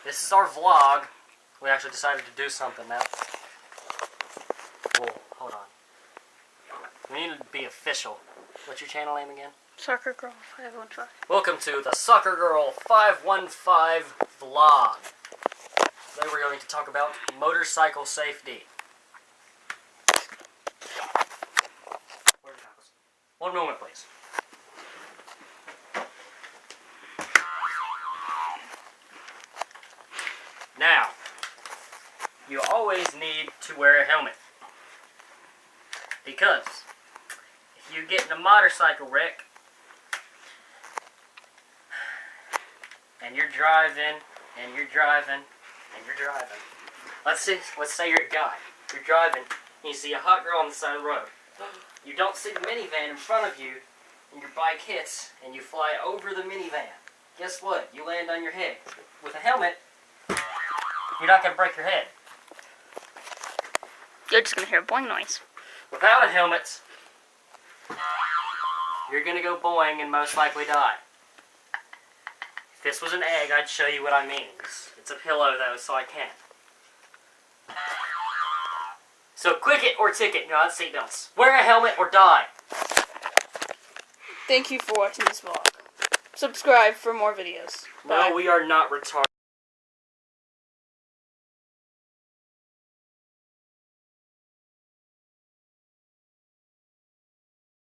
This is our vlog. We actually decided to do something now. Whoa, hold on. We need to be official. What's your channel name again? Soccer Girl 515. Welcome to the Soccer Girl 515 vlog. Today we're going to talk about motorcycle safety. One moment, please. Now, you always need to wear a helmet. Because if you get in a motorcycle wreck and you're driving and you're driving and you're driving. Let's say you're a guy. You're driving and you see a hot girl on the side of the road. You don't see the minivan in front of you and your bike hits and you fly over the minivan. Guess what? You land on your head. With a helmet, you're not going to break your head. You're just going to hear a boing noise. Without a helmet, you're going to go boing and most likely die. If this was an egg, I'd show you what I mean. It's a pillow, though, so I can't. So click it or ticket, not seatbelts. Wear a helmet or die. Thank you for watching this vlog. Subscribe for more videos. No, Bye. we are not retarded.